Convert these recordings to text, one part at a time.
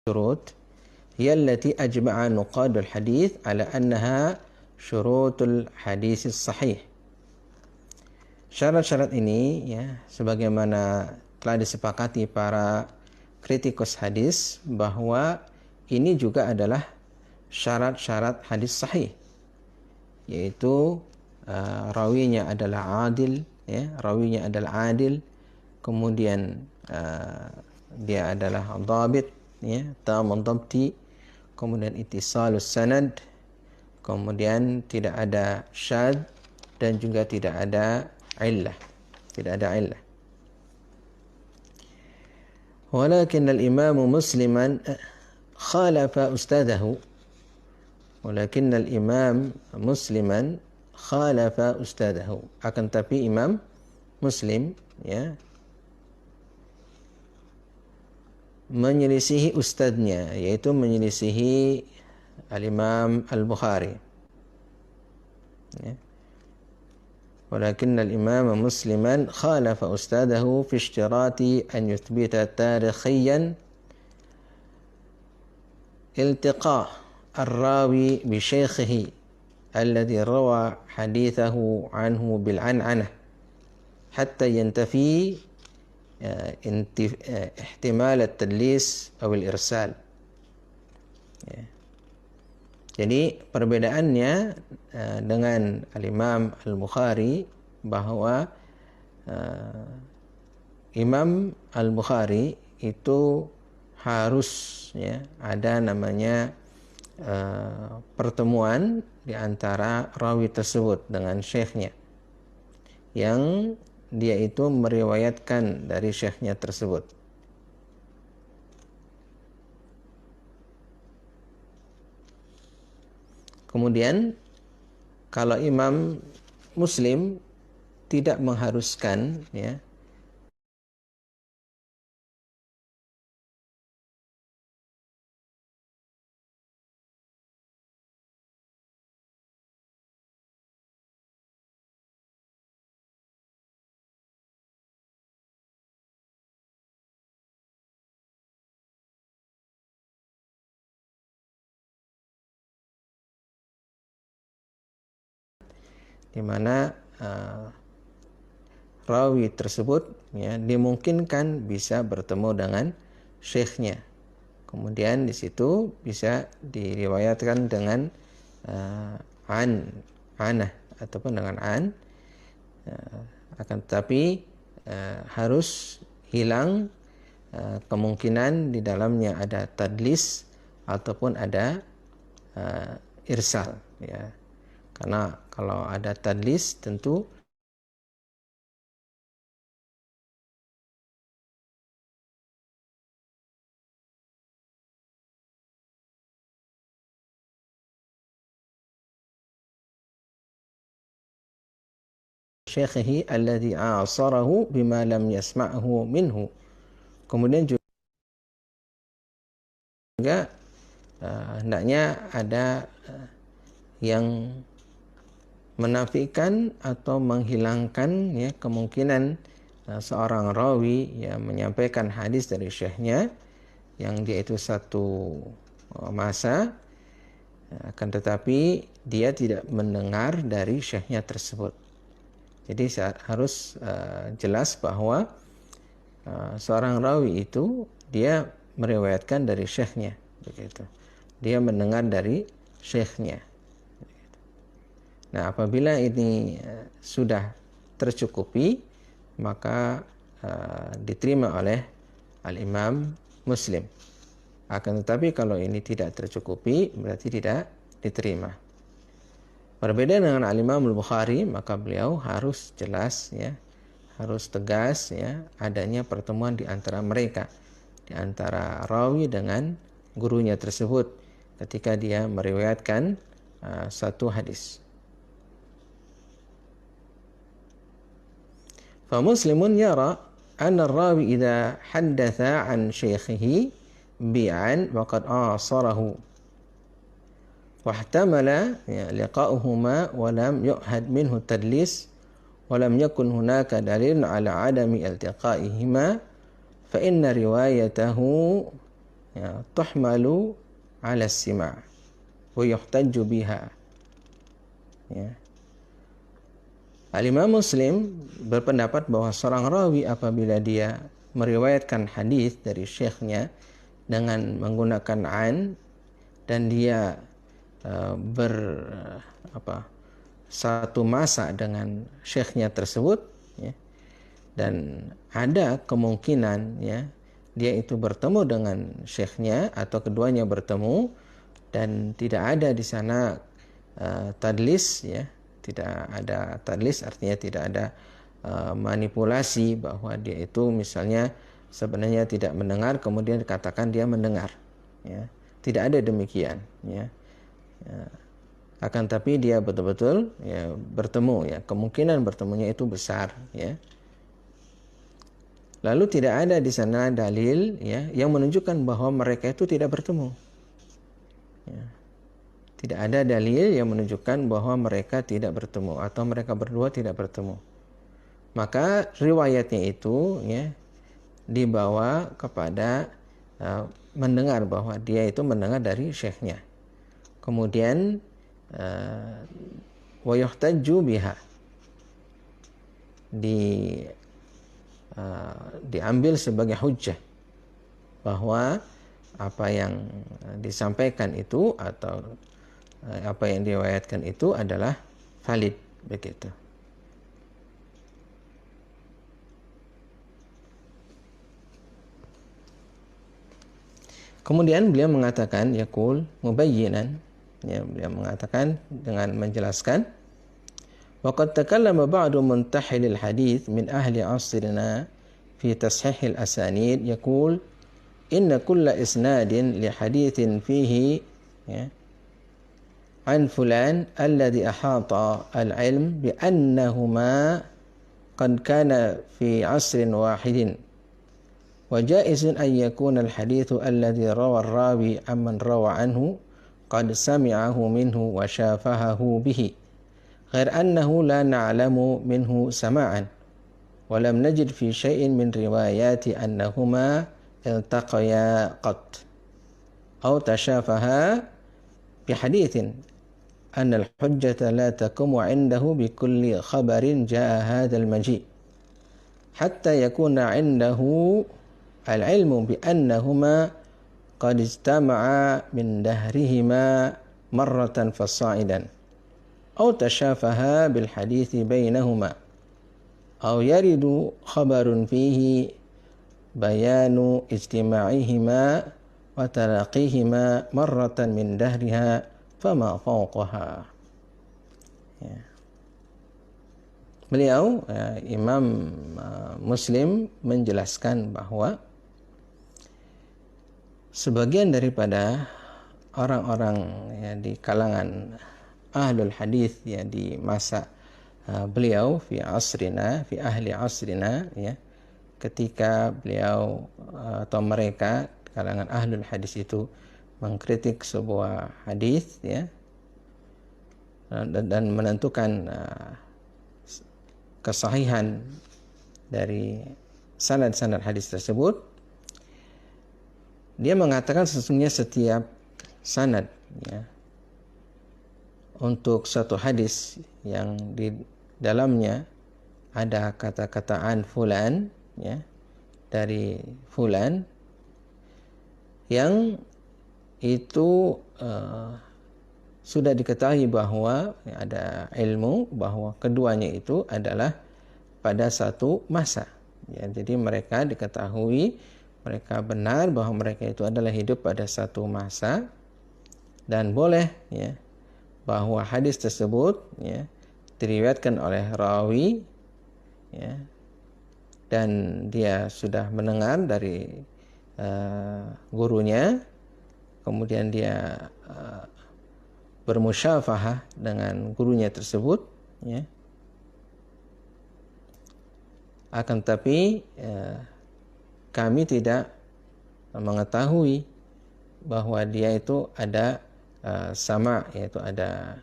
syurut hiya allati ajma'a nuqadul hadith ala annaha syurutul hadis sahih. Syarat-syarat ini ya sebagaimana telah disepakati para kritikus hadis bahwa ini juga adalah syarat-syarat hadis sahih, yaitu rawinya adalah adil, ya, rawinya adalah adil, kemudian dia adalah dhabit, ya, tamun dhabti, kemudian ittisalus sanad, kemudian tidak ada syadz dan juga tidak ada illah, tidak ada illah. Walakin al-imam musliman khalafa ustadahu, walakin al-imam musliman khalafa ustadahu, akan tapi imam muslim ya menyelisihi ustadznya, yaitu menyelisihi al-imam al-Bukhari, ya. ولكن الإمام مسلما خالف أستاذه في اشتراط أن يثبت تاريخيا التقاء الراوي بشيخه الذي روى حديثه عنه بالعنعنة حتى ينتفي احتمال التدليس أو الإرسال. Jadi perbedaannya dengan al-Imam al-Bukhari bahwa Imam al-Bukhari itu harus ya ada namanya pertemuan di antara rawi tersebut dengan syekhnya, yang dia itu meriwayatkan dari syekhnya tersebut. Kemudian kalau Imam Muslim tidak mengharuskan ya di mana rawi tersebut ya dimungkinkan bisa bertemu dengan syekhnya. Kemudian di situ bisa diriwayatkan dengan anah ataupun dengan akan tetapi harus hilang kemungkinan di dalamnya ada tadlis ataupun ada irsal ya. Karena kalau ada tadlis tentu syekhihi alladhi a'asarahu bima lam yasma'hu minhu. Kemudian juga hendaknya ada yang menafikan atau menghilangkan ya kemungkinan seorang rawi yang menyampaikan hadis dari syekhnya yang dia itu satu masa, akan tetapi dia tidak mendengar dari syekhnya tersebut. Jadi harus jelas bahwa seorang rawi itu dia meriwayatkan dari syekhnya, begitu. Dia mendengar dari syekhnya. Nah, apabila ini sudah tercukupi, maka diterima oleh al-Imam Muslim. Akan tetapi kalau ini tidak tercukupi, berarti tidak diterima. Berbeda dengan al-Imam al-Bukhari, maka beliau harus jelas ya, harus tegas ya, adanya pertemuan di antara mereka, di antara rawi dengan gurunya tersebut ketika dia meriwayatkan satu hadis. فمسلم يرى أن الراوي إذا حدث عن شيخه بعن وقد عاصره واحتمل لقاؤهما ولم يؤهد منه التدليس ولم يكن هناك دليل على عدم التقائهما فإن روايته ya, tuhmalu ala sima' wa yuhtajju biha. Ya. Al-Imam Muslim berpendapat bahwa seorang rawi apabila dia meriwayatkan hadis dari syekhnya dengan menggunakan an, dan dia satu masa dengan syekhnya tersebut, ya, dan ada kemungkinan, ya, dia itu bertemu dengan syekhnya atau keduanya bertemu dan tidak ada di sana tadlis, ya, tidak ada tadlis artinya tidak ada manipulasi bahwa dia itu misalnya sebenarnya tidak mendengar kemudian dikatakan dia mendengar, ya, tidak ada demikian, ya. Akan tapi dia betul-betul, ya, bertemu, ya, kemungkinan bertemunya itu besar, ya. Lalu tidak ada di sana dalil, ya, yang menunjukkan bahwa mereka itu tidak bertemu, ya. Tidak ada dalil yang menunjukkan bahwa mereka tidak bertemu atau mereka berdua tidak bertemu. Maka riwayatnya itu, ya, dibawa kepada mendengar bahwa dia itu mendengar dari syekhnya. Kemudian wa yuhtajju biha, diambil sebagai hujjah bahwa apa yang disampaikan itu atau apa yang diriwayatkan itu adalah valid, begitu. Kemudian beliau mengatakan yaqul mubayyinan, ya, beliau mengatakan dengan menjelaskan waqad takallama ba'du muntahilil hadith min ahli asrina fi tashihil asanid yaqul inna kulla isnadin li hadithin fihi, ya, an fulan alladhi ahata al-ilm bi annahuma qad kana fi asrin wahidin وجائز أن يكون الحديث الذي روى الراوي عمن روى عنه قد سمعه منه وشافهه به غير أنه لا نعلم منه سماعا ولم نجد في شيء من روايات أنهما التقيا قط أو تشافها بحديث أن الحجة لا تقوم عنده بكل خبر جاء هذا المجيء حتى يكون عنده العلم بأنهما قد اجتمعا من دهرهما مرة فصاعدا أو تشافها بالحديث بينهما أو يرد خبر فيه بيان اجتماعهما وتلاقيهما مرة من دهرها فما فوقها. Beliau, Imam Muslim, menjelaskan bahwa sebagian daripada orang-orang, ya, di kalangan ahlul hadis, ya, di masa beliau fi ahli asrina, ya, ketika beliau atau mereka kalangan ahlul hadis itu mengkritik sebuah hadis, ya, dan menentukan kesahihan dari sanad-sanad hadis tersebut. Dia mengatakan sesungguhnya setiap sanad, ya, untuk satu hadis yang di dalamnya ada kata-kata an fulan, ya, dari fulan, yang itu sudah diketahui bahwa ada ilmu bahwa keduanya itu adalah pada satu masa, ya. Jadi mereka diketahui, mereka benar bahwa mereka itu adalah hidup pada satu masa, dan boleh, ya, bahwa hadis tersebut, ya, diriwayatkan oleh rawi, ya, dan dia sudah mendengar dari gurunya, kemudian dia bermusyafahah dengan gurunya tersebut, ya. Akan tapi kami tidak mengetahui bahwa dia itu ada sama, yaitu ada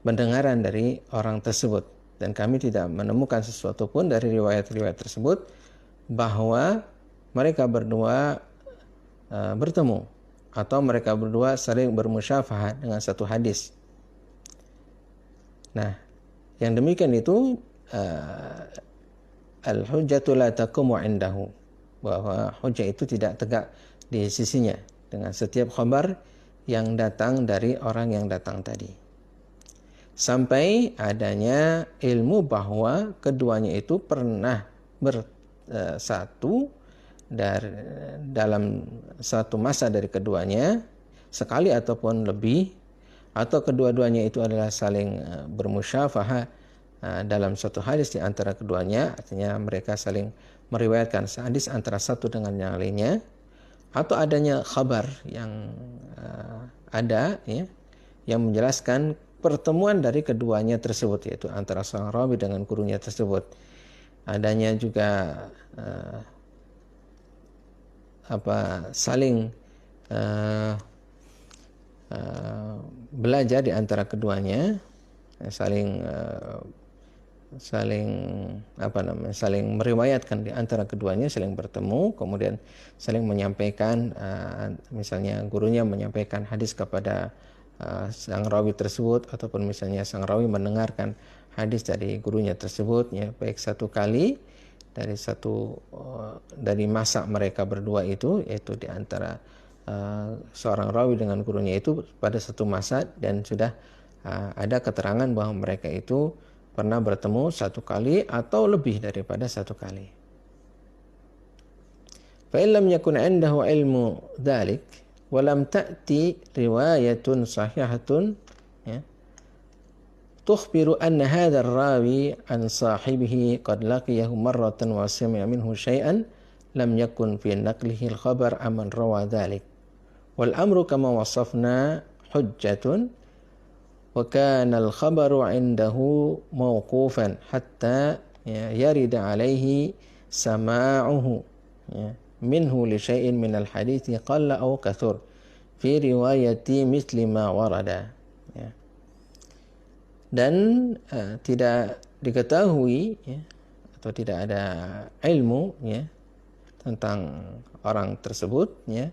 pendengaran dari orang tersebut, dan kami tidak menemukan sesuatu pun dari riwayat-riwayat tersebut bahwa mereka berdua bertemu atau mereka berdua saling bermusyafahat dengan satu hadis. Nah, yang demikian itu al-hujjatu la taqumu indahu, bahwa hujjah itu tidak tegak di sisinya dengan setiap khabar yang datang dari orang yang datang tadi. Sampai adanya ilmu bahwa keduanya itu pernah bersatu dalam satu masa dari keduanya, sekali ataupun lebih, atau kedua-duanya itu adalah saling bermusyafahah dalam suatu hadis di antara keduanya, artinya mereka saling meriwayatkan hadis antara satu dengan yang lainnya, atau adanya khabar yang ada ya, yang menjelaskan pertemuan dari keduanya tersebut, yaitu antara seorang rawi dengan gurunya tersebut. Adanya juga saling belajar di antara keduanya, saling meriwayatkan di antara keduanya, saling bertemu, kemudian saling menyampaikan, misalnya gurunya menyampaikan hadis kepada sang rawi tersebut, ataupun misalnya sang rawi mendengarkan hadis dari gurunya tersebut, ya, baik satu kali dari masa mereka berdua itu, yaitu di antara seorang rawi dengan gurunya itu pada satu masa, dan sudah ada keterangan bahwa mereka itu pernah bertemu satu kali atau lebih daripada satu kali. Fa in lam yakun 'indahu ilmu dzalik wa lam ta'ti riwayatun sahihatun, ya, tukhbiru anna hadha ar-rawi an sahibihi qad laqiyahu marratan wa sami'a minhu syai'an lam yakun fi naqlihi al-khabar amman rawa dzalik wal amru kama wasafna hujjatun wa kana al-khabaru 'indahu mawqufan hatta yarida 'alaihi sama'uhu, ya, minhu li syai'in min al-hadithi qalla aw kathur fi riwayati mithli ma warada, ya. Dan tidak diketahui, ya, atau tidak ada ilmu, ya, tentang orang tersebut, ya,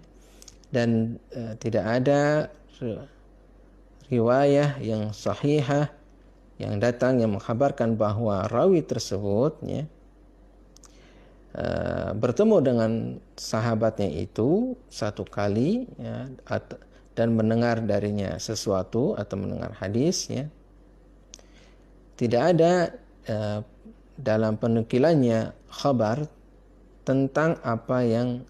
dan tidak ada riwayah yang sahihah yang datang yang mengkhabarkan bahwa rawi tersebut, ya, bertemu dengan sahabatnya itu satu kali, ya, dan mendengar darinya sesuatu atau mendengar hadis, ya. Tidak ada dalam penukilannya khabar tentang apa yang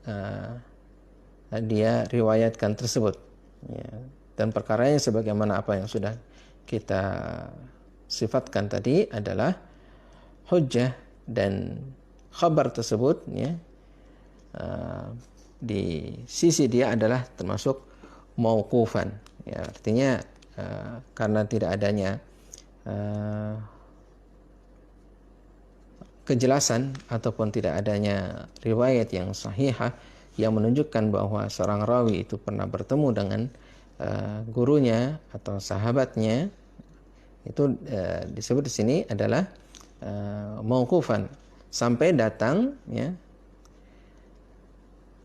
dia riwayatkan tersebut, ya. Dan perkaranya sebagaimana apa yang sudah kita sifatkan tadi adalah hujjah, dan khabar tersebut, ya, di sisi dia adalah termasuk mauqufan, ya, artinya karena tidak adanya kejelasan ataupun tidak adanya riwayat yang sahihah yang menunjukkan bahwa seorang rawi itu pernah bertemu dengan gurunya atau sahabatnya, itu disebut di sini adalah mauqufan, sampai datang, ya,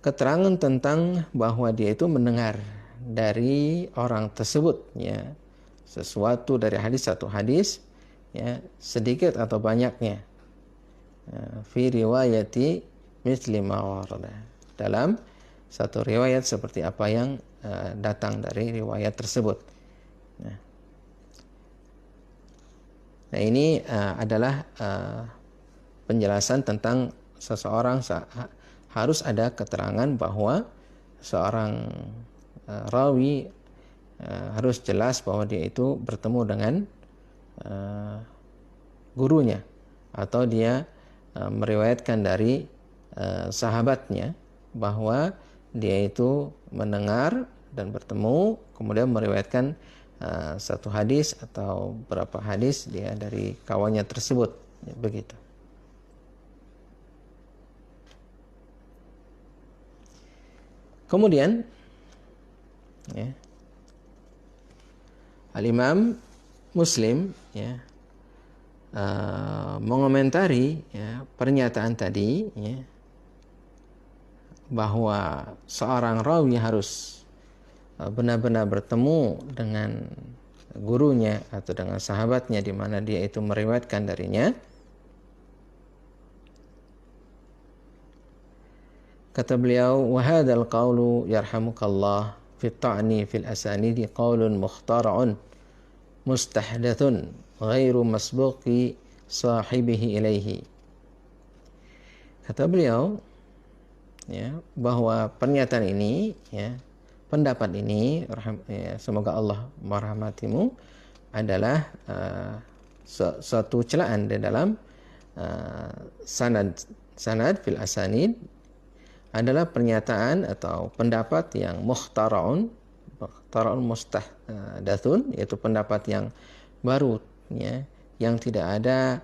keterangan tentang bahwa dia itu mendengar dari orang tersebut, ya, sesuatu dari hadis, satu hadis, ya, sedikit atau banyaknya, fi riwayati mithli ma warada, dalam satu riwayat seperti apa yang datang dari riwayat tersebut. Nah, ini adalah penjelasan tentang seseorang harus ada keterangan bahwa seorang rawi harus jelas bahwa dia itu bertemu dengan gurunya, atau dia meriwayatkan dari sahabatnya bahwa dia itu mendengar dan bertemu, kemudian meriwayatkan satu hadis atau berapa hadis dia dari kawannya tersebut, ya, begitu. Kemudian, ya, Al-Imam Muslim, ya, mengomentari, ya, pernyataan tadi, ya, bahwa seorang rawi harus benar-benar bertemu dengan gurunya atau dengan sahabatnya di mana dia itu meriwayatkan darinya. Kata beliau, wa hadzal qawlu yarhamukallah fi ta'ni fil asanidi qawlun mukhtara'un mustahdathun ghairu masbuqi sahibihi ilaihi. Kata beliau, ya, bahwa pernyataan ini, ya, pendapat ini, semoga Allah merahmatimu, adalah suatu celaan di dalam sanad fil asanid, adalah pernyataan atau pendapat yang mukhtara'un mustahdathun, yaitu pendapat yang baru, ya, yang tidak ada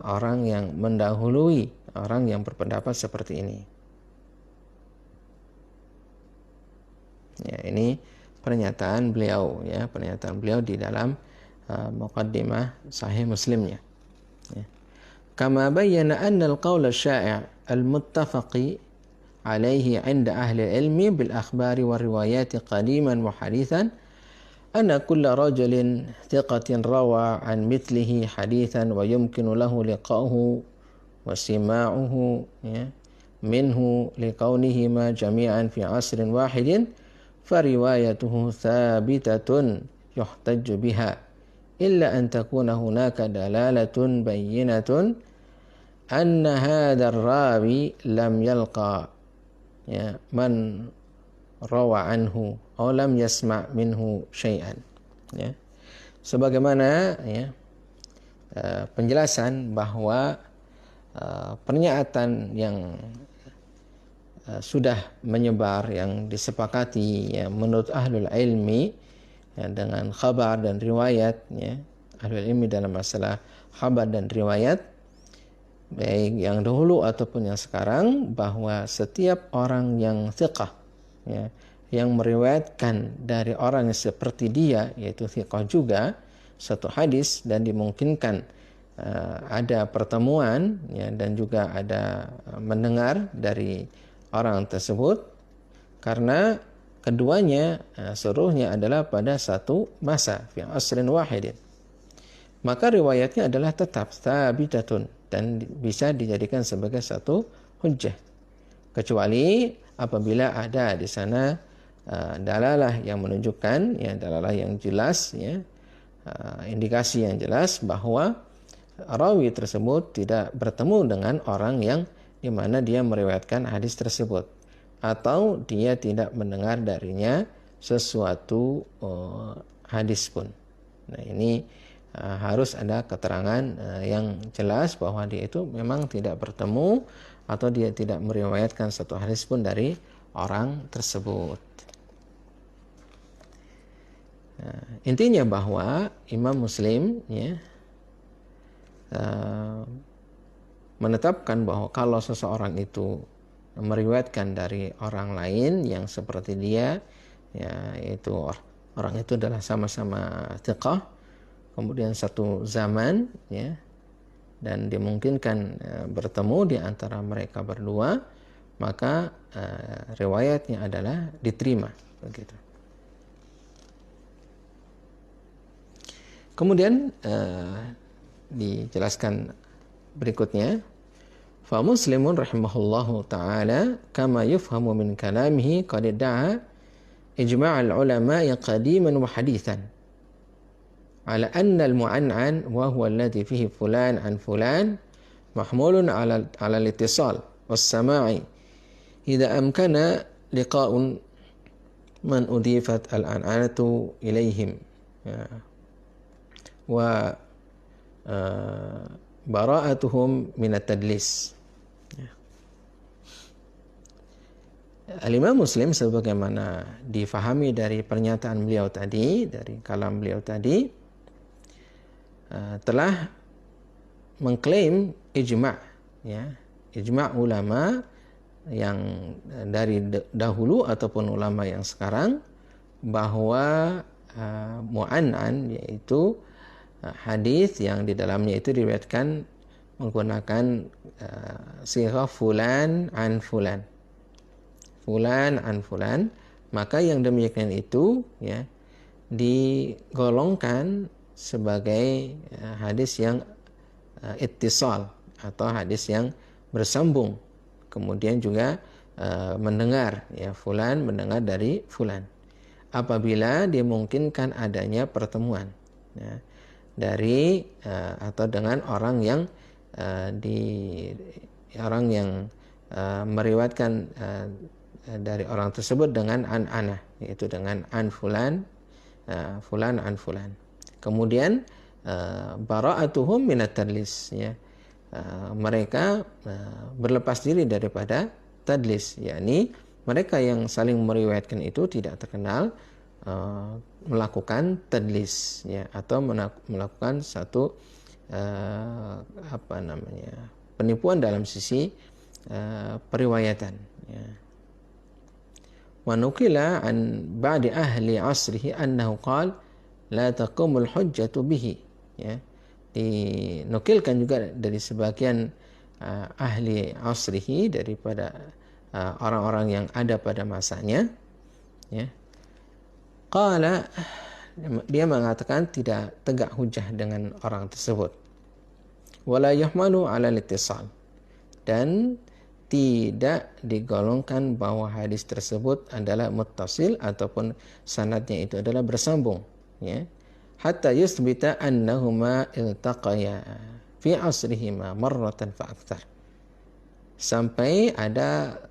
orang yang mendahului orang yang berpendapat seperti ini. Ya, ini pernyataan beliau, ya, pernyataan beliau di dalam muqaddimah Sahih Muslimnya. Ya. Kama bayyana anna al-qawl asy-syai' al-muttafaqi alaihi 'inda ahli al-ilmi bil akhbari wa riwayati qadiman wa hadithan anna kulla rajulin thiqatin rawa 'an mithlihi hadithan wa yumkinu lahu liqa'uhu wa sima'uhu, ya, minhu liqaunihima jami'an fi 'asrin wahidin fariwayatuhu thabitatun yuhtajju biha illa an takuna hunaka dalalatun bayyinatun anna hadzal rawi lam yalqa, ya, man rawa anhu aw lam yasma' minhu syai'an. Ya, sebagaimana, ya, penjelasan bahwa pernyataan yang sudah menyebar, yang disepakati, ya, menurut ahlul ilmi, ya, dengan khabar dan riwayat, ya, ahlul ilmi dalam masalah khabar dan riwayat, baik yang dahulu ataupun yang sekarang, bahwa setiap orang yang thiqah, ya, yang meriwayatkan dari orang yang seperti dia, yaitu thiqah juga, satu hadis, dan dimungkinkan ada pertemuan, ya, dan juga ada mendengar dari orang tersebut, karena keduanya seluruhnya adalah pada satu masa, fi asrin wahidin, maka riwayatnya adalah tetap thabitatun dan bisa dijadikan sebagai satu hujjah, kecuali apabila ada di sana dalalah yang menunjukkan, ya, dalalah yang jelas, ya, indikasi yang jelas bahwa rawi tersebut tidak bertemu dengan orang yang di mana dia meriwayatkan hadis tersebut, atau dia tidak mendengar darinya sesuatu hadis pun. Nah, ini harus ada keterangan yang jelas bahwa dia itu memang tidak bertemu atau dia tidak meriwayatkan satu hadis pun dari orang tersebut. Nah, intinya bahwa Imam Muslim, ya, menetapkan bahwa kalau seseorang itu meriwayatkan dari orang lain yang seperti dia, ya, yaitu orang itu adalah sama-sama thiqah, kemudian satu zaman, ya, dan dimungkinkan bertemu di antara mereka berdua, maka riwayatnya adalah diterima, begitu. Kemudian dijelaskan berikutnya, fa muslimun rahimahullahu ta'ala kama yufhamu min kalamihi qad da'a ijma'al ulama'i qadiman wa hadithan ala anna al-mu'an'an wa huwa alladhi fihi fulan an fulan mahmulun ala al-ittisal was-sama'i idza amkana liqa'un man udifat al-an'anatu ilaihim, ya, wa bara'atuhum minat tadlis. Ya. Al-Imam Muslim, sebagaimana difahami dari pernyataan beliau tadi, dari kalam beliau tadi, telah mengklaim ijma', ya, ijma' ulama yang dari dahulu ataupun ulama yang sekarang, bahwa mu'an'an, yaitu hadis yang di dalamnya itu diriwayatkan menggunakan sighah fulan an fulan, fulan an fulan, maka yang demikian itu ya digolongkan sebagai hadis yang ittisal atau hadis yang bersambung. Kemudian juga mendengar, ya fulan mendengar dari fulan. Apabila dimungkinkan adanya pertemuan ya, dari atau dengan orang yang meriwayatkan dari orang tersebut dengan an-anah, yaitu dengan an fulan, fulan an fulan. Kemudian bara'atuhum minat tadlis, ya. Mereka berlepas diri daripada tadlis, yakni mereka yang saling meriwayatkan itu tidak terkenal melakukan tadlis, ya, atau melakukan satu penipuan dalam sisi periwayatan, ya. Wa nukila an ba'di ahli asrihi annahu qala la taqumul hujjatu bihi, ya. Dinukilkan juga dari sebagian ahli asrihi, daripada orang-orang yang ada pada masanya, ya. Qala, dia mengatakan tidak tegak hujah dengan orang tersebut. Wala yuhmalu ala al-ittisal, dan tidak digolongkan bahwa hadis tersebut adalah muttasil ataupun sanadnya itu adalah bersambung, ya. Hatta yusbita annahuma iltaqaya fi asrihima marratan fa akthar, sampai ada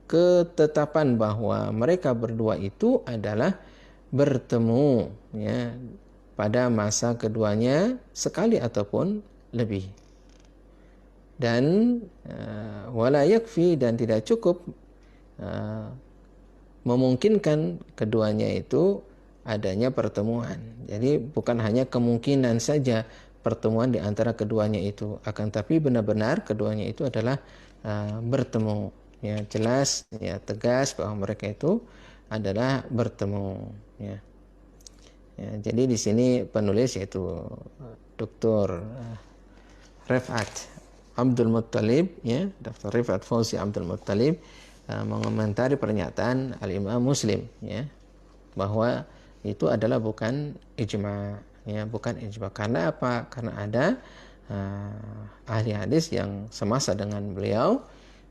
ketetapan bahwa mereka berdua itu adalah bertemu, ya, pada masa keduanya sekali ataupun lebih. Dan wala yakfi, dan tidak cukup memungkinkan keduanya itu adanya pertemuan. Jadi bukan hanya kemungkinan saja pertemuan di antara keduanya itu, akan tapi benar-benar keduanya itu adalah bertemu, ya, jelas, ya, tegas bahwa mereka itu adalah bertemu, ya. Ya, jadi di sini penulis yaitu Dr. Rifat Abdul Muttalib, ya, Dr. Rifat Fauzi Abdul Muttalib mengomentari pernyataan Al-Imam Muslim, ya, bahwa itu adalah bukan ijma, ya, bukan ijma. Karena apa? Karena ada ahli hadis yang semasa dengan beliau,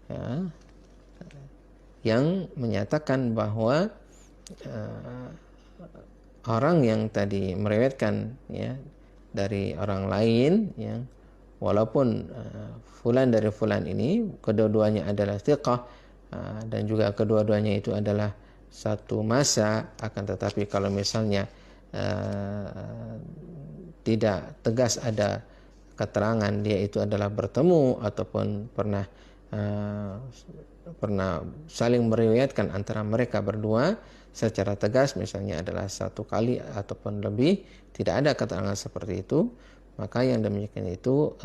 ya, yang menyatakan bahwa orang yang tadi meriwayatkan, ya, dari orang lain, ya, walaupun fulan dari fulan ini kedua-duanya adalah thiqah, dan juga kedua-duanya itu adalah satu masa, akan tetapi kalau misalnya tidak tegas ada keterangan dia itu adalah bertemu ataupun pernah saling meriwayatkan antara mereka berdua secara tegas, misalnya adalah satu kali ataupun lebih, tidak ada keterangan seperti itu, maka yang demikian itu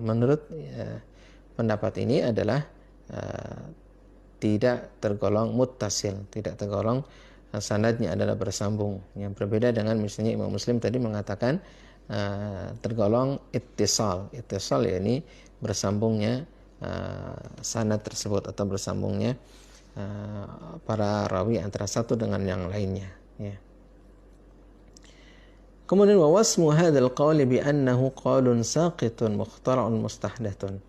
menurut pendapat ini adalah tidak tergolong muttasil, tidak tergolong sanadnya adalah bersambung. Yang berbeda dengan misalnya Imam Muslim tadi mengatakan tergolong ittisal. Ittisal, ya, ini bersambungnya sanad tersebut atau bersambungnya para rawi antara satu dengan yang lainnya, ya. Kemudian wa wasmu hadzal qawli bi annahu qaulun saqitun mukhtara'un mustahdathun.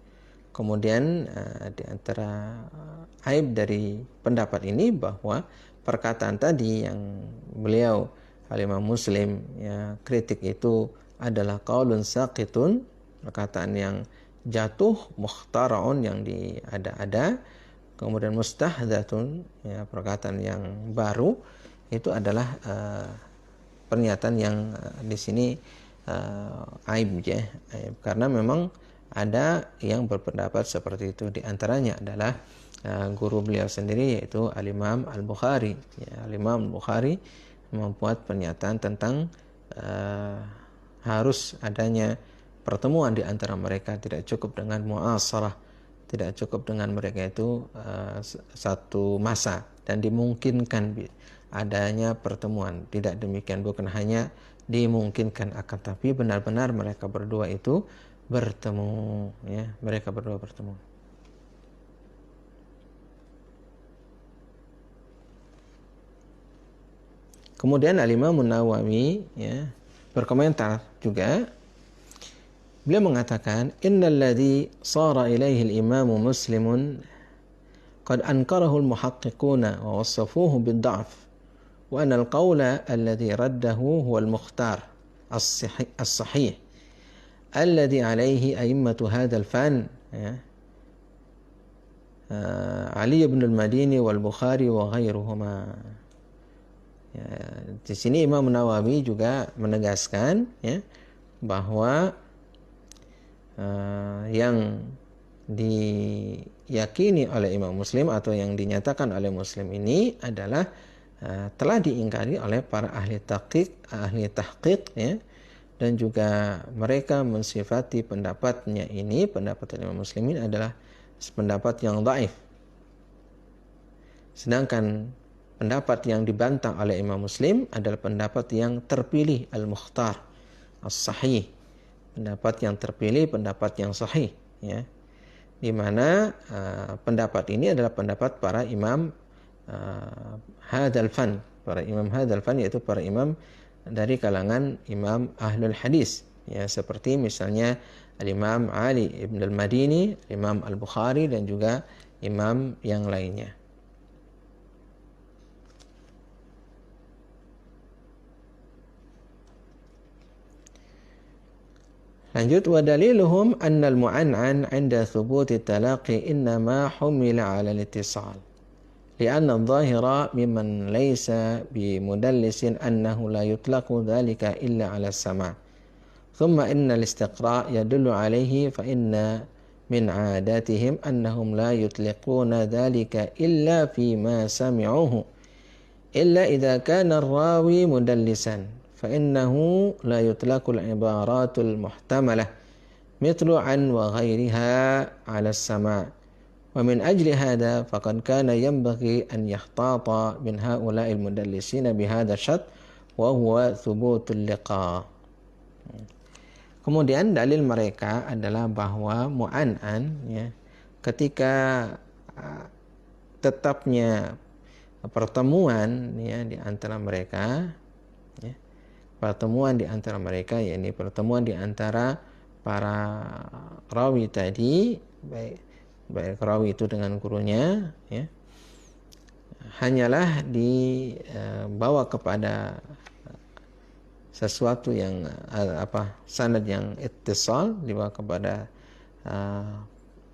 Kemudian di antara aib dari pendapat ini bahwa perkataan tadi yang beliau Al-Imam Muslim, ya, kritik itu adalah qaulun saqitun, perkataan yang jatuh, mukhtara'un, yang diada-ada, kemudian mustahdatsun, ya, perkataan yang baru, itu adalah pernyataan yang di sini aib, ya, aib. Karena memang ada yang berpendapat seperti itu. Di antaranya adalah guru beliau sendiri, yaitu Al-Imam Al-Bukhari, ya. Al-Imam Al-Bukhari membuat pernyataan tentang harus adanya pertemuan di antara mereka, tidak cukup dengan mu'asarah, tidak cukup dengan mereka itu satu masa, dan dimungkinkan adanya pertemuan. Tidak demikian, bukan hanya dimungkinkan, akan tapi benar-benar mereka berdua itu bertemu, ya, mereka berdua bertemu. Kemudian Al-Imam Nawawi ya, berkomentar juga. Beliau mengatakan, "Innal ladzi sara ilaihi al-Imam Muslimun qad ankarahu al-muhaqqiquna wa wassafuhu bid-dha'f wa anna al-qawla alladhi raddahu huwa al-mukhtar as-sahih alladhi alaihi a'immatu hadzal fan." Ya. Ali bin al-Madini wal Bukhari wa ghairuhuma. Ya, di sini Imam Nawawi juga menegaskan ya, bahwa yang diyakini oleh Imam Muslim atau yang dinyatakan oleh Muslim ini adalah telah diingkari oleh para ahli tahqiq ya, dan juga mereka mensifati pendapatnya ini, pendapat Imam Muslimin adalah pendapat yang dhaif. Sedangkan pendapat yang dibantah oleh Imam Muslim adalah pendapat yang terpilih, al-mukhtar, as-sahih. Pendapat yang terpilih, pendapat yang sahih, ya. Di mana pendapat ini adalah pendapat para imam hadzal fan, para imam hadzal fan, yaitu para imam dari kalangan imam ahlul hadis, ya, seperti misalnya Al-Imam Ali ibn al-Madini, Imam Al-Bukhari, dan juga imam yang lainnya. Lanjut, wa daliluhum anna al-mu'an'an 'inda thubuti talaqi innama humila 'ala al-ittisal li'anna adh-dhahira mimman laysa bimudallisin annahu la yutlaqu dhalika illa 'ala as-sama'. Thumma inna al-istiqra' yadullu 'alayhi fa inna min 'adatihim annahum la yutliquna dhalika illa fi ma sami'uhu illa idza kana ar-rawi mudallisan فإنه لا يطلق العبارات المحتملة مثل عن وغيرها على السماع ومن أجل هذا فقد كان ينبغي أن يحتاط من هؤلاء المدلسين بهذا الشرط وهو ثبوت اللقاء. Kemudian dalil mereka adalah bahwa mu'an'an ya, ketika tetapnya pertemuan ya di antara mereka ya, pertemuan di antara mereka, yakni pertemuan di antara para rawi tadi, baik rawi itu dengan gurunya, ya, hanyalah dibawa kepada sesuatu yang sanad yang ittisal, dibawa kepada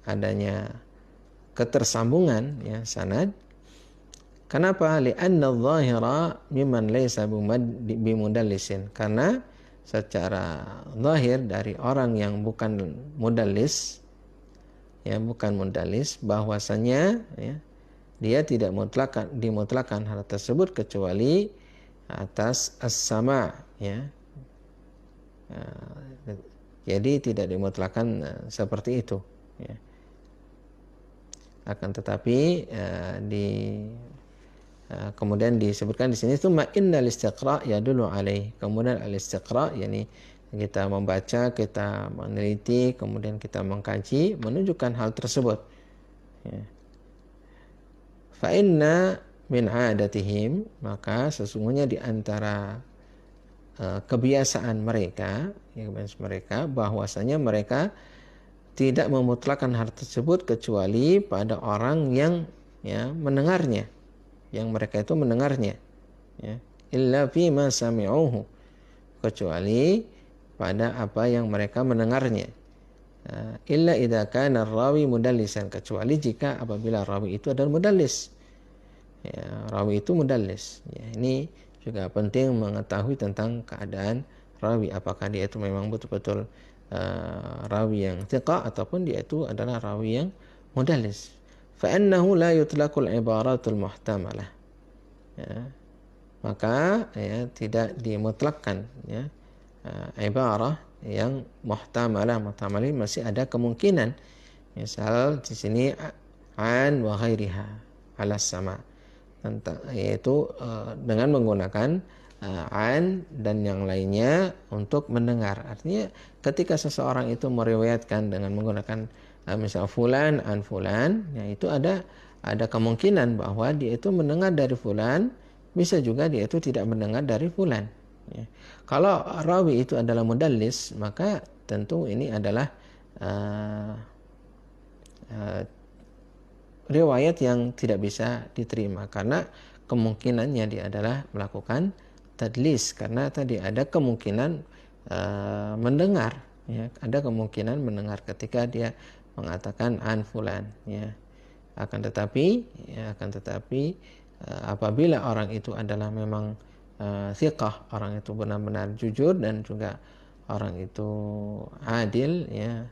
adanya ketersambungan ya sanad. Kenapa? Li'anna adh-dhahira mimman laysa bimudallisin. Karena secara zahir dari orang yang bukan mudallis, ya, bukan mudallis, bahwasanya ya, dia tidak dimutlakan hal tersebut kecuali atas as-sama' ya. Jadi tidak dimutlakan seperti itu ya. Akan tetapi kemudian disebutkan di sini tsumma innal istiqra' yadullu alaih. Kemudian al-istiqra' yakni kita membaca, kita meneliti, kemudian kita mengkaji menunjukkan hal tersebut. Ya. Fa inna min 'adatihim, maka sesungguhnya di antara kebiasaan mereka, ya, bahwasanya mereka tidak memutlakan hal tersebut kecuali pada orang yang ya mendengarnya, yang mereka itu mendengarnya, ya, illa fi ma sami'uhu, kecuali pada apa yang mereka mendengarnya, illa idza kana rawi mudallisan, kecuali jika apabila rawi itu adalah mudallis, ya, rawi itu mudallis, ya. Ini juga penting mengetahui tentang keadaan rawi, apakah dia itu memang betul-betul rawi yang thiqah ataupun dia itu adalah rawi yang mudallis. فَإِنَّهُ لَا يُطْلَقُ الْعِبَارَةُ الْمُحْتَمَلَةُ, ya, maka ya, tidak dimutlakkan ya, ibarah yang muhtamalah masih ada kemungkinan. Misal di sini an wa ghairiha ala sama, yaitu dengan menggunakan an dan yang lainnya untuk mendengar. Artinya ketika seseorang itu meriwayatkan dengan menggunakan misal fulan an fulan, ya, itu ada kemungkinan bahwa dia itu mendengar dari fulan bisa juga dia itu tidak mendengar dari fulan. Ya. Kalau rawi itu adalah mudallis, maka tentu ini adalah uh, uh, riwayat yang tidak bisa diterima karena kemungkinannya dia adalah melakukan tadlis, karena tadi ada kemungkinan mendengar, ya, ada kemungkinan mendengar ketika dia mengatakan an fulan, ya. Akan tetapi apabila orang itu adalah memang thiqah, orang itu benar-benar jujur dan juga orang itu adil, ya,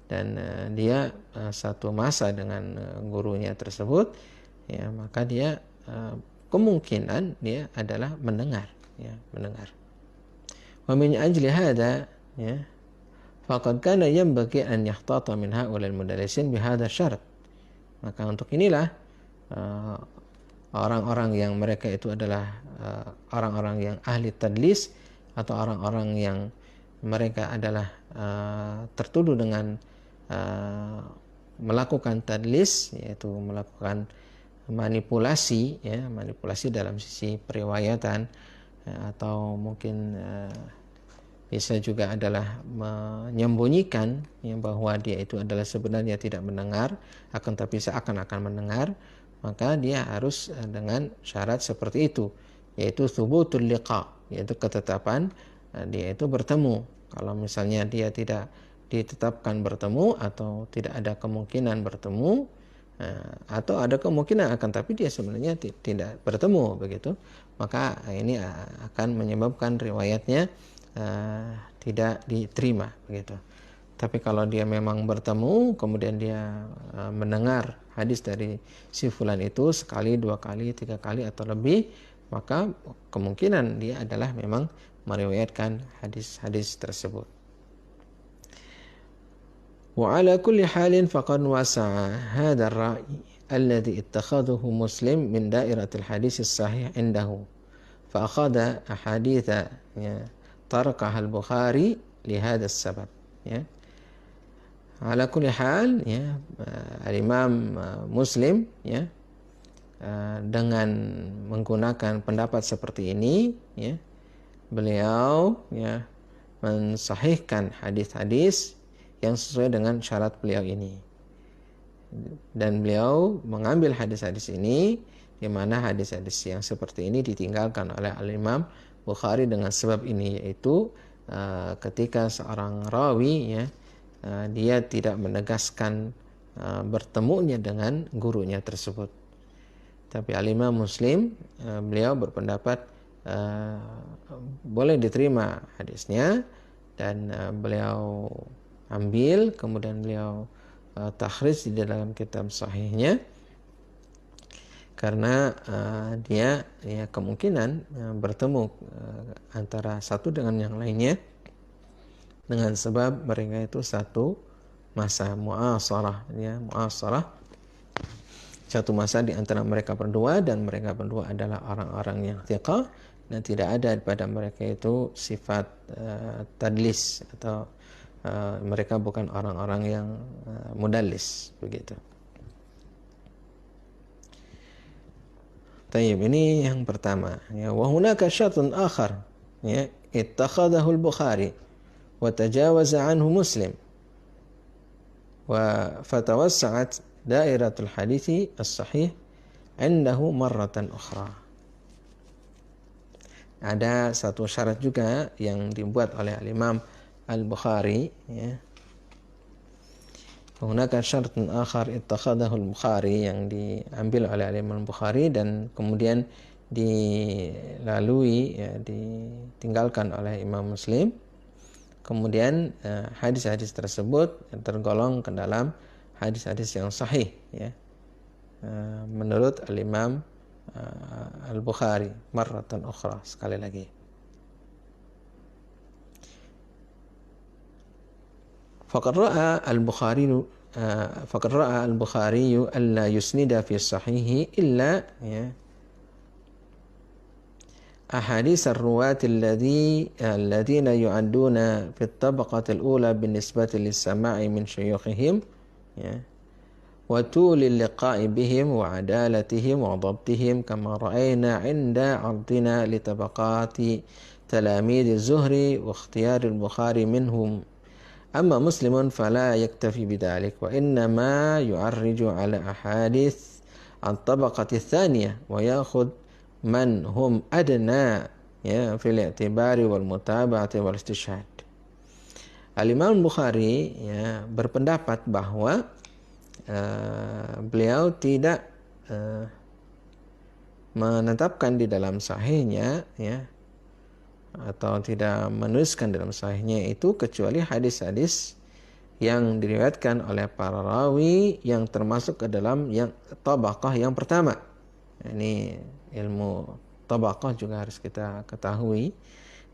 dan dia satu masa dengan gurunya tersebut, ya, maka dia kemungkinan dia adalah mendengar, ya, mendengar. Wa min ajli hada, ya, faqad kana yanbaghi an yahtata min haula al-mudallisin bi hadha syarat. Maka untuk inilah orang-orang yang mereka itu adalah orang-orang yang ahli tadlis atau orang-orang yang mereka adalah tertuduh dengan melakukan tadlis, yaitu melakukan manipulasi, ya, manipulasi dalam sisi periwayatan, atau mungkin bisa juga adalah menyembunyikan, ya, bahwa dia itu adalah sebenarnya tidak mendengar, akan tapi seakan-akan mendengar, maka dia harus dengan syarat seperti itu, yaitu thubutul liqa, yaitu ketetapan dia itu bertemu. Kalau misalnya dia tidak ditetapkan bertemu atau tidak ada kemungkinan bertemu, atau ada kemungkinan akan tapi dia sebenarnya tidak bertemu begitu, maka ini akan menyebabkan riwayatnya tidak diterima begitu. Tapi kalau dia memang bertemu kemudian dia mendengar hadis dari si fulan itu sekali, dua kali, tiga kali atau lebih, maka kemungkinan dia adalah memang meriwayatkan hadis-hadis tersebut. وعلى كل حال فقد وسع هذا الرأي الذي اتخذه مسلم من دائرة الحديث الصحيح عنده فأخذ أحاديث تركها البخاري لهذا السبب. على كل حال, الإمام Muslim, dengan menggunakan pendapat seperti ini, beliau mensahihkan hadis-hadis yang sesuai dengan syarat beliau ini, dan beliau mengambil hadis-hadis ini di mana hadis-hadis yang seperti ini ditinggalkan oleh Al-Imam Bukhari dengan sebab ini, yaitu ketika seorang rawi, dia tidak menegaskan bertemunya dengan gurunya tersebut. Tapi Al-Imam Muslim, beliau berpendapat boleh diterima hadisnya, dan beliau ambil, kemudian beliau takhrij di dalam kitab sahihnya, karena dia kemungkinan bertemu antara satu dengan yang lainnya dengan sebab mereka itu satu masa mu'asarah, mu'asarah, satu masa di antara mereka berdua, dan mereka berdua adalah orang-orang yang thiqah dan tidak ada pada mereka itu sifat tadlis, atau mereka bukan orang-orang yang mudallis begitu. Tayyib, ini yang pertama, wa hunaka syartun akhar, ittakhadahu al-Bukhari wa tajawaza anhu Muslim wa fatawassa'at dairatul hadithi as-sahih indahu marratan ukhra. Ada satu syarat juga yang dibuat oleh Al-Imam Al-Bukhari, Hunaka syartun akhar ittakhadahu al-Bukhari, yang diambil oleh Al-Imam Al-Bukhari dan kemudian dilalui, ditinggalkan oleh Imam Muslim. Kemudian hadis-hadis tersebut tergolong ke dalam hadis-hadis yang sahih, menurut Al-Imam Al-Bukhari marratan ukhra, sekali lagi. فقد رأى البخاري ألا يسند في الصحيح إلا أحاديث الرواة الذين يعدون في الطبقة الأولى بالنسبة للسماع من شيوخهم، وطول اللقاء بهم وعدالتهم وضبطهم كما رأينا عند عرضنا لطبقات تلاميذ الزهري واختيار البخاري منهم. أما مسلم فلا يكتفي بذلك وإنما يعرج على أحاديث عن الطبقة الثانية ويأخذ من هم أدنى في الاعتبار والمتابعة والاستشهاد. Al-Imam Bukhari berpendapat bahwa beliau tidak menetapkan di dalam sahihnya atau tidak menuliskan dalam sahihnya itu kecuali hadis-hadis yang diriwayatkan oleh para rawi yang termasuk ke dalam yang tabaqah yang pertama. Ini ilmu tabaqah juga harus kita ketahui,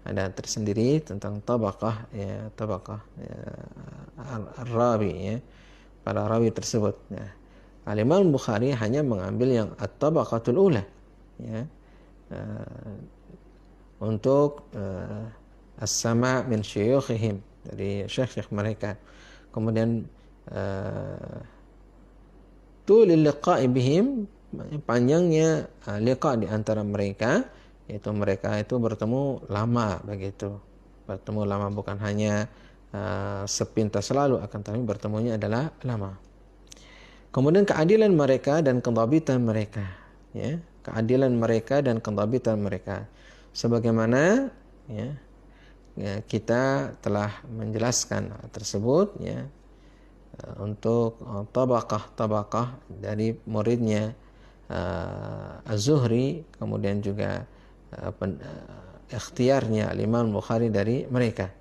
ada tersendiri tentang tabaqah rawi para rawi tersebut. Al-Imam Bukhari hanya mengambil yang at-tabaqatul ula untuk as-sama' min syuyukhihim, dari syekh-syekh mereka. Kemudian tulil liqa'i bihim, panjangnya liqa di antara mereka, yaitu mereka itu bertemu lama begitu. Bertemu lama bukan hanya sepintas lalu, akan tapi bertemunya adalah lama. Kemudian keadilan mereka dan kendhabitan mereka, keadilan mereka dan kendhabitan mereka. Sebagaimana kita telah menjelaskan tersebut untuk tabaqah dari muridnya Az-Zuhri, kemudian juga ikhtiarnya Imam Bukhari dari mereka.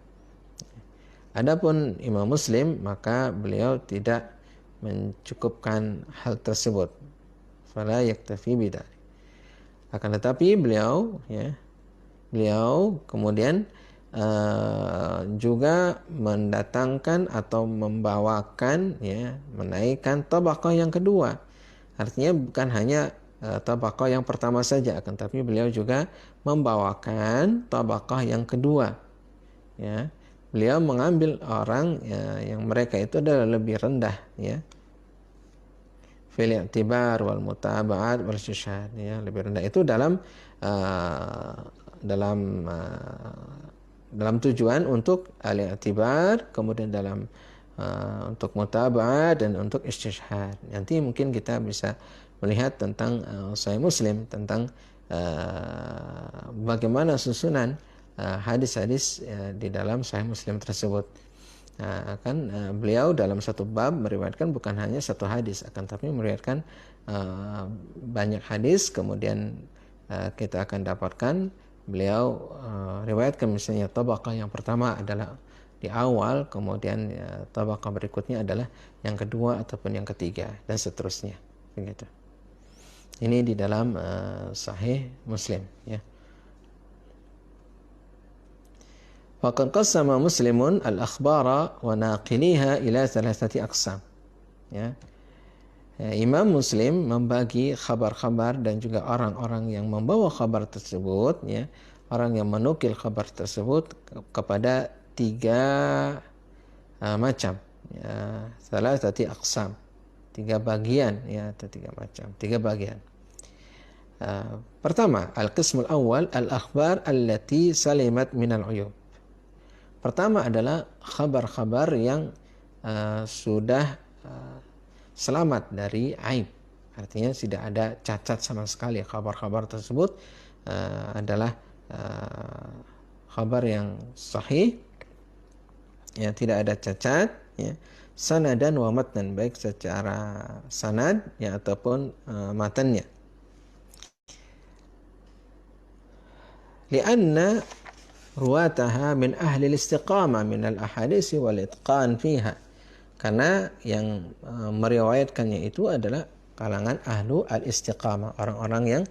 Adapun Imam Muslim, maka beliau tidak mencukupkan hal tersebut. Fala yaktafi bidzalik. Akan tetapi beliau kemudian juga mendatangkan atau membawakan menaikkan tabaqah yang kedua. Artinya bukan hanya tabaqah yang pertama saja, akan tapi beliau juga membawakan tabaqah yang kedua. Beliau mengambil orang yang mereka itu adalah lebih rendah, fil i'tibar wal mutaba'at wal istishhad, lebih rendah itu dalam tujuan untuk al-i'tibar, kemudian dalam untuk mutaba'at dan untuk istishhad. Nanti mungkin kita bisa melihat tentang Sahih Muslim, tentang bagaimana susunan hadis-hadis di dalam Sahih Muslim tersebut. Beliau dalam satu bab meriwayatkan bukan hanya satu hadis, akan tapi meriwayatkan banyak hadis. Kemudian kita akan dapatkan beliau riwayatkan misalnya tabaqah yang pertama adalah di awal, kemudian tabaqah berikutnya adalah yang kedua ataupun yang ketiga, dan seterusnya begitu. Ini di dalam Sahih Muslim, Faqad qassama Muslimun al-akhbara wa naqiliha ila thalathati aqsam. Imam Muslim membagi khabar-khabar dan juga orang-orang yang membawa khabar tersebut, orang yang menukil khabar tersebut kepada tiga macam, thalathati aqsam, tiga bagian, atau tiga macam, tiga bagian. Pertama, al-qismul awal al-akhbar allati salimat minal uyub. Pertama adalah khabar-khabar yang sudah selamat dari aib. Artinya tidak ada cacat sama sekali. Khabar-khabar tersebut adalah khabar yang sahih, tidak ada cacat, sanadan wa matnan, baik secara sanad ataupun matannya. Lianna ruwataha min ahli istiqamah min al-ahadits wal itqan fiha. Karena yang meriwayatkannya itu adalah kalangan ahlu al-istiqamah, orang-orang yang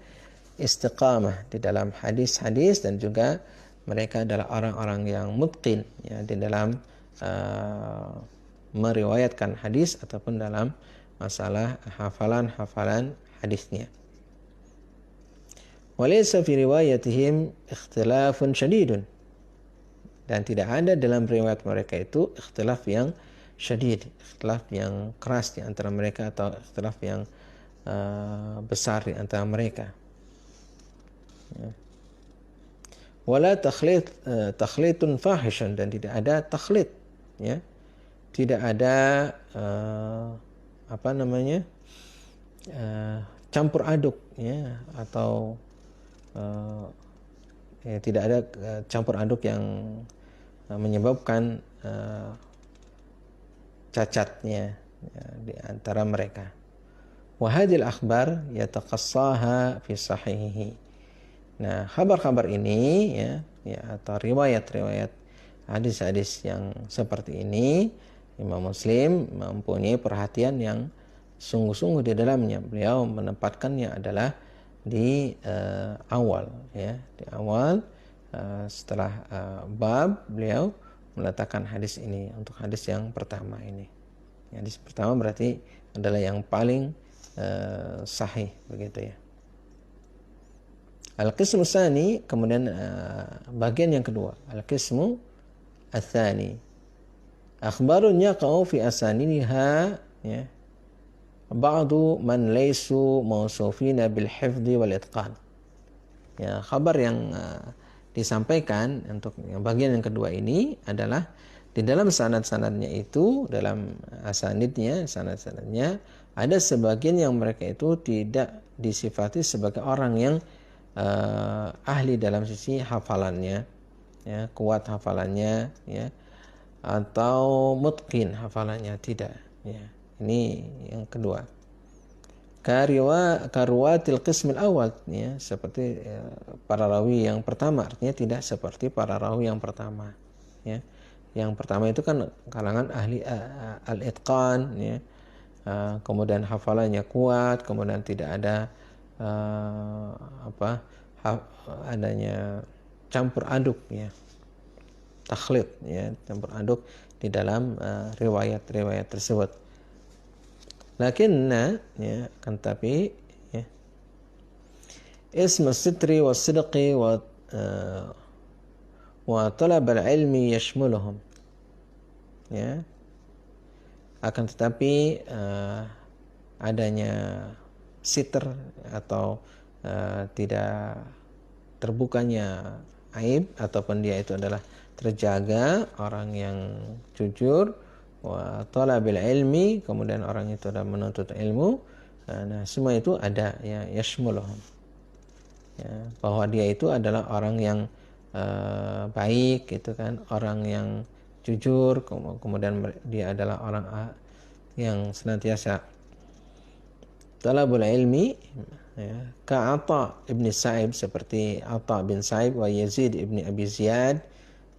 istiqamah di dalam hadis-hadis, dan juga mereka adalah orang-orang yang mutqin di dalam meriwayatkan hadis ataupun dalam masalah hafalan-hafalan hadisnya. Walaysa fi riwayatihim ikhtilafun syadidun, dan tidak ada dalam riwayat mereka itu ikhtilaf yang syadid, ikhtilaf yang keras di antara mereka atau ikhtilaf yang besar di antara mereka. Ya. Wala takhlitun fahishun, dan tidak ada takhlit, ya. Tidak ada campur aduk, ya, atau tidak ada campur aduk yang menyebabkan cacatnya, ya, di antara mereka. Wa hadhil akhbar yataqassaha fi sahihihi. Nah, kabar-kabar ini, ya atau riwayat-riwayat hadis-hadis yang seperti ini, Imam Muslim mempunyai perhatian yang sungguh-sungguh di dalamnya. Beliau menempatkannya adalah di awal, ya, di awal setelah bab, beliau meletakkan hadis ini untuk hadis yang pertama ini. Hadis pertama berarti adalah yang paling sahih, begitu ya. Al-qismu tsani, kemudian bagian yang kedua, al-qismu ats-tsani, akhbarun yaqa'u fi asaniha, ya, ba'du man laysu mawsufina bil hifdzi wal itqan. Ya, kabar yang disampaikan untuk yang bagian yang kedua ini adalah di dalam sanad-sanadnya itu, dalam sanad-sanadnya ada sebagian yang mereka itu tidak disifati sebagai orang yang ahli dalam sisi hafalannya, ya, kuat hafalannya, ya, atau mutqin hafalannya, tidak, ya. Ini yang kedua. Karwatil qismil awal, ya, seperti para rawi yang pertama, artinya tidak seperti para rawi yang pertama, ya. Yang pertama itu kan kalangan ahli al-itqan, ya, kemudian hafalannya kuat, kemudian tidak ada adanya campur aduk, ya, takhlit, ya, campur aduk di dalam riwayat-riwayat tersebut. Lakinna, ya, kan tapi, ya, ism as-sitri was-sidqi wa talab al-ilmi yashmuluhum, ya, akan tetapi adanya sitr atau tidak terbukanya aib, ataupun dia itu adalah terjaga, orang yang jujur, wa talabil ilmi, kemudian orang itu adalah menuntut ilmu, nah semua itu ada, ya, yashmuluhum, ya, bahwa dia itu adalah orang yang baik, gitu kan, orang yang jujur, kemudian dia adalah orang yang senantiasa talabul ilmi, ya, ka Atha ibn Sa'ib, seperti Atha bin Sa'ib, wa Yazid ibn Abi Ziyad,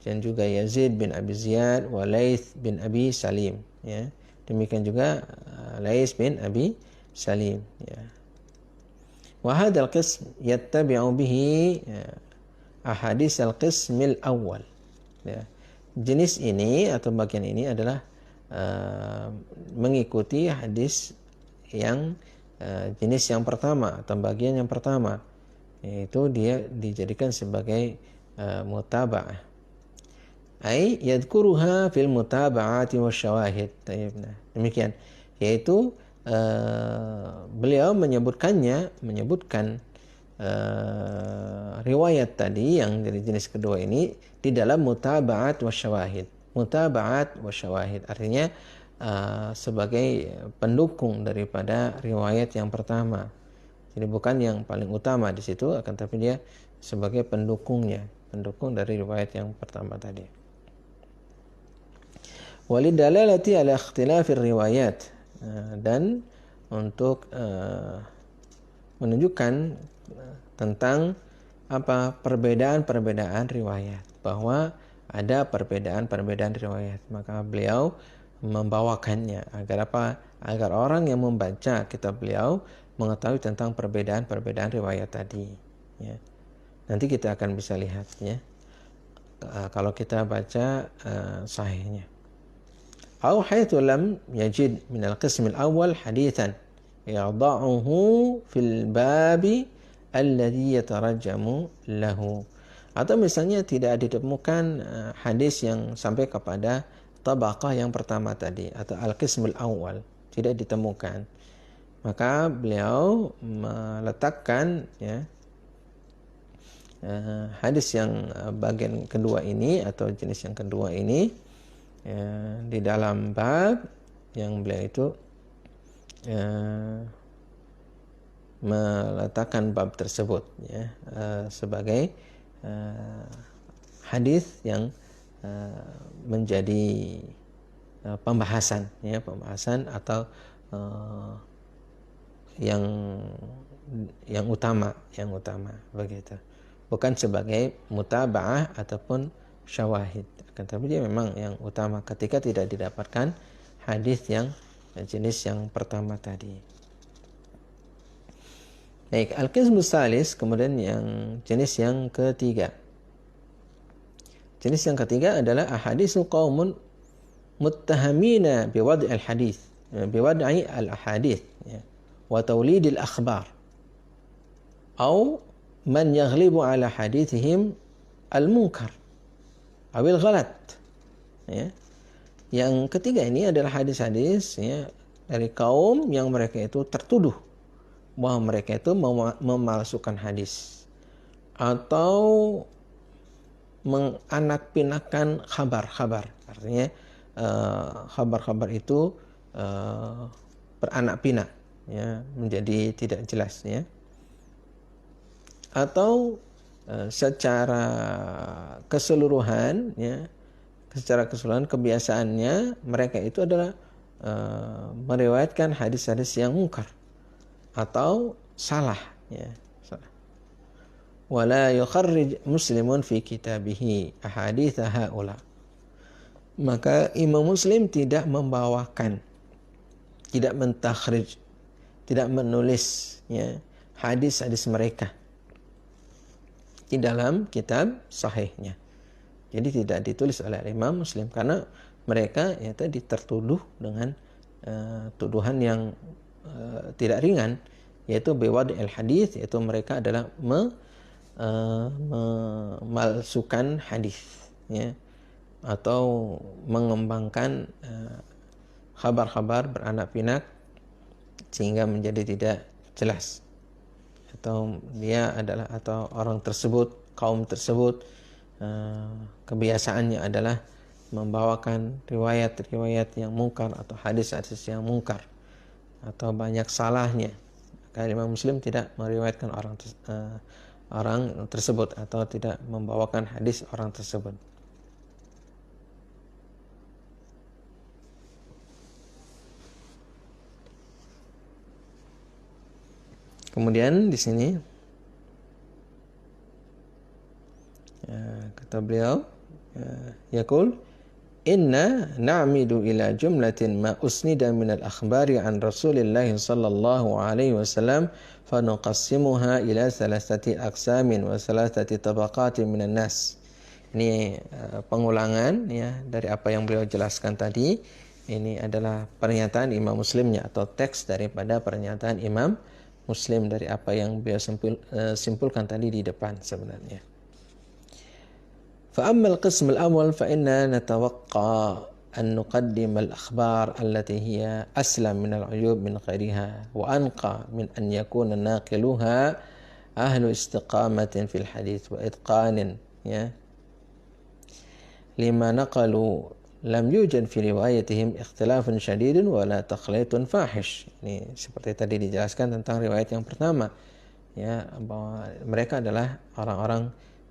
dan juga Yazid bin Abi Ziyad, wa Laits bin Abi Salim, ya. Demikian juga Laits bin Abi Salim, ya. Wa hadzal qism yattabi'u bihi ahadits al-qismil awal, ya. Jenis ini atau bagian ini adalah mengikuti hadis yang jenis yang pertama atau bagian yang pertama, yaitu dia dijadikan sebagai mutaba'ah, ai yadhkuruha fil mutaba'ati wasyawahid. Demikian, yaitu beliau menyebutkan riwayat tadi yang dari jenis kedua ini di dalam mutaba'at wasyawahid. Mutaba'at wasyawahid artinya sebagai pendukung daripada riwayat yang pertama. Jadi bukan yang paling utama di situ, akan tapi dia sebagai pendukungnya, pendukung dari riwayat yang pertama tadi. Walidalalati ala ikhtilafir riwayat, dan untuk menunjukkan tentang perbedaan-perbedaan riwayat, bahwa ada perbedaan-perbedaan riwayat, maka beliau membawakannya agar orang yang membaca kitab beliau mengetahui tentang perbedaan-perbedaan riwayat tadi, ya. Nanti kita akan bisa lihat, ya, kalau kita baca sahihnya. Au haitsu lam yajid min al-qism al-awwal haditsan yada'uhu fil babi alladhi yatarajjamu lahu. Atau misalnya tidak ditemukan hadis yang sampai kepada tabaqah yang pertama tadi atau al-qismul awal tidak ditemukan, maka beliau meletakkan ya hadis yang bagian kedua ini atau jenis yang kedua ini di dalam bab yang beliau itu meletakkan bab tersebut ya sebagai hadis yang menjadi pembahasan atau yang utama begitu, bukan sebagai mutaba'ah ataupun syawahid, tapi dia memang yang utama ketika tidak didapatkan hadis yang jenis yang pertama tadi. Baik, al-qismu salis, kemudian yang jenis yang ketiga. Jenis yang ketiga adalah ahadisu qaumun muttahamina biwad'i al-hadis, biwad'i al-ahadith ya, wa tawlid al-akhbar. Atau man yaghlibu ala hadithihim al-munkar awil ghalat ya. Yang ketiga ini adalah hadis-hadis ya dari kaum yang mereka itu tertuduh bahwa mereka itu memalsukan hadis atau menganakpinakan khabar-khabar. Artinya khabar-khabar itu beranak pinak ya, menjadi tidak jelas ya. Atau secara keseluruhan ya, kebiasaannya mereka itu adalah meriwayatkan hadis-hadis yang mungkar atau salah ya, salah. Wala yukharrij muslimun fi kitabihi ahadits haula. Maka Imam Muslim tidak membawakan, tidak mentakhrij, tidak menulis ya hadis-hadis mereka di dalam kitab sahihnya. Jadi tidak ditulis oleh Imam Muslim karena mereka ya tadi tertuduh dengan tuduhan yang tidak ringan, yaitu biwad al-hadis, yaitu mereka adalah memalsukan hadis ya, atau mengembangkan khabar-khabar beranak pinak sehingga menjadi tidak jelas, atau dia adalah atau orang tersebut, kaum tersebut kebiasaannya adalah membawakan riwayat-riwayat yang mungkar atau hadis-hadis yang mungkar atau banyak salahnya. Maka Imam Muslim tidak meriwayatkan orang tersebut atau tidak membawakan hadis orang tersebut. Kemudian di sini kata beliau, yaqul inna na'midu ila jumlatin ma usnida min al-akhbari an Rasulillah sallallahu alaihi wasallam fa nuqassimuha ila thalathati aqsamin wa thalathati tabaqatin minan nas. Ini pengulangan ya dari apa yang beliau jelaskan tadi. Ini adalah pernyataan Imam Muslimnya atau teks daripada pernyataan Imam Muslim dari apa yang beliau simpulkan tadi di depan sebenarnya. فأما القسم الأول فإننا نتوقع أن نقدم الأخبار التي هي أسلم من العيوب من غيرها وأنقى من أن يكون ناقلوها أهل استقامة في الحديث وإتقان لما نقلوا لم يوجد في روايتهم اختلاف شديد ولا تخليط فاحش. Ini seperti tadi dijelaskan tentang riwayat yang pertama ya, bahwa mereka adalah orang-orang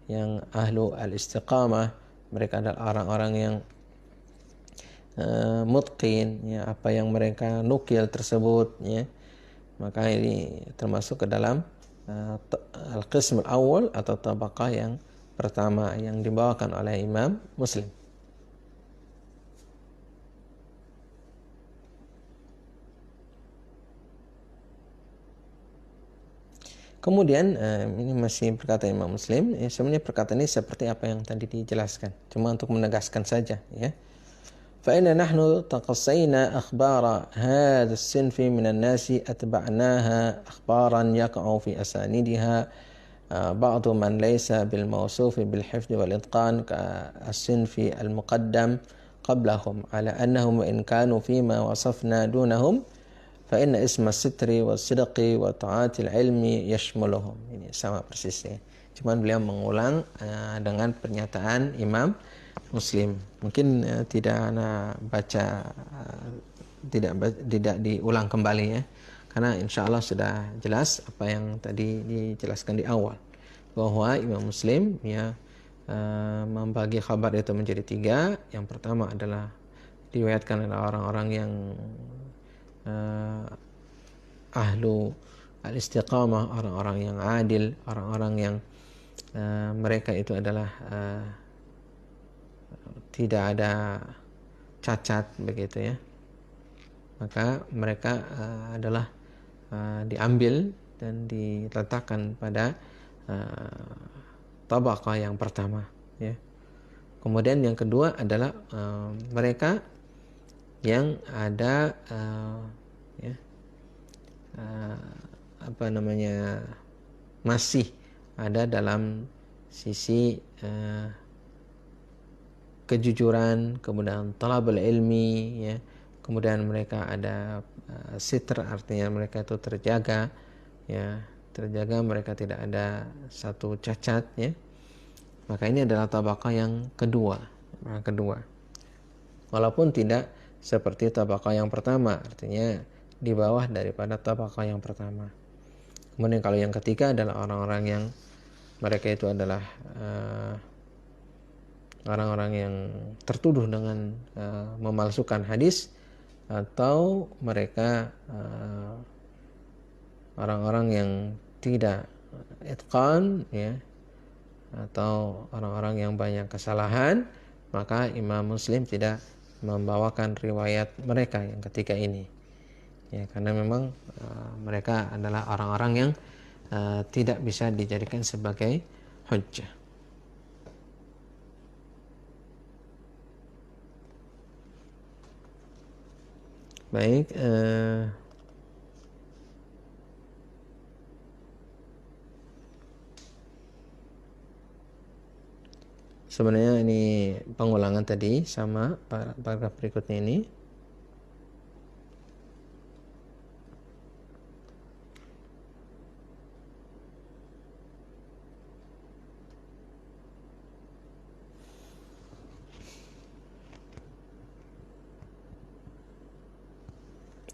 yang ahlu al-istiqamah, mereka adalah orang-orang yang mutqin ya, apa yang mereka nukil tersebut ya. Maka ini termasuk ke dalam al-qism al-awwal atau tabaqah yang pertama yang dibawakan oleh Imam Muslim. Kemudian ini masih perkataan Imam Muslim. Sebenarnya perkataan ini seperti apa yang tadi dijelaskan, cuma untuk menegaskan saja ya. فإن نحن تقصينا أخبار هذا الصنف من الناس أتبعناها أخبارا يقع في أسانيدها بعض من ليس بالموصوف بالحفظ والإتقان كالصنف المقدم qablahum ala annahum in kanu fima wasafna dunahum fa inna isma sitri wa sidqi wa ta'atil ilmi yashmuluhum. Ini sama persisnya. Cuman beliau mengulang dengan pernyataan Imam Muslim. Mungkin tidak ana baca tidak diulang kembali ya. Karena insya Allah sudah jelas apa yang tadi dijelaskan di awal, bahwa Imam Muslim ya membagi kabar itu menjadi 3. Yang pertama adalah diriwayatkan oleh orang-orang yang ahlu al-istiqamah, orang-orang yang adil, orang-orang yang mereka itu adalah tidak ada cacat begitu ya. Maka mereka adalah diambil dan diletakkan pada tabaqah yang pertama ya. Kemudian yang kedua adalah mereka yang ada masih ada dalam sisi kejujuran, kemudian talabul ilmi ya. Kemudian mereka ada sitr, artinya mereka itu terjaga ya, terjaga, mereka tidak ada satu cacat ya. Maka ini adalah tabaqah yang kedua. Walaupun tidak seperti tabaqah yang pertama, artinya di bawah daripada tabaqah yang pertama. Kemudian kalau yang ketiga adalah orang-orang yang mereka itu adalah orang-orang yang tertuduh dengan memalsukan hadis, atau mereka orang-orang yang tidak itqan ya, atau orang-orang yang banyak kesalahan, maka Imam Muslim tidak membawakan riwayat mereka yang ketiga ini ya, karena memang mereka adalah orang-orang yang tidak bisa dijadikan sebagai hujjah. Baik, sebenarnya ini pengulangan tadi sama paragraf berikutnya ini.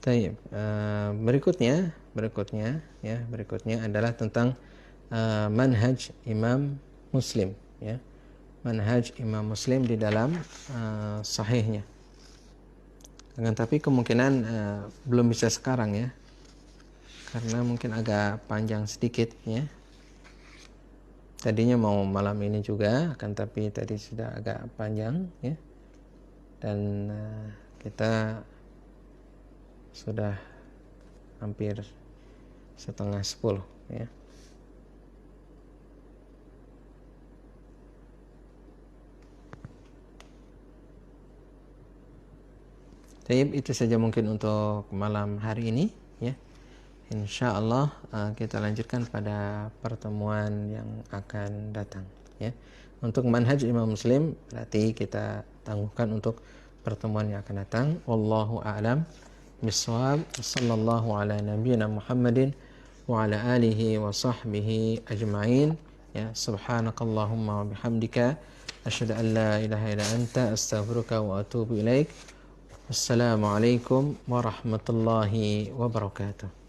Baik, berikutnya adalah tentang manhaj Imam Muslim ya. Manhaj Imam Muslim di dalam sahihnya. Tapi kemungkinan belum bisa sekarang ya, karena mungkin agak panjang sedikit ya. Tadinya mau malam ini juga, tapi tadi sudah agak panjang ya. Dan kita sudah hampir 9:30 ya. Baik, itu saja mungkin untuk malam hari ini ya. Insya Allah kita lanjutkan pada pertemuan yang akan datang ya. Untuk manhaj Imam Muslim berarti kita tangguhkan untuk pertemuan yang akan datang. Wallahu a'lam bisawab. Sallallahu ala nabiyyina Muhammadin wa ala alihi wa sahbihi ajma'in ya. Subhanakallahumma wa bihamdika asyhadu an la ilaha illa anta astaghfiruka wa atubu ilaik. Wassalamualaikum warahmatullahi wabarakatuh.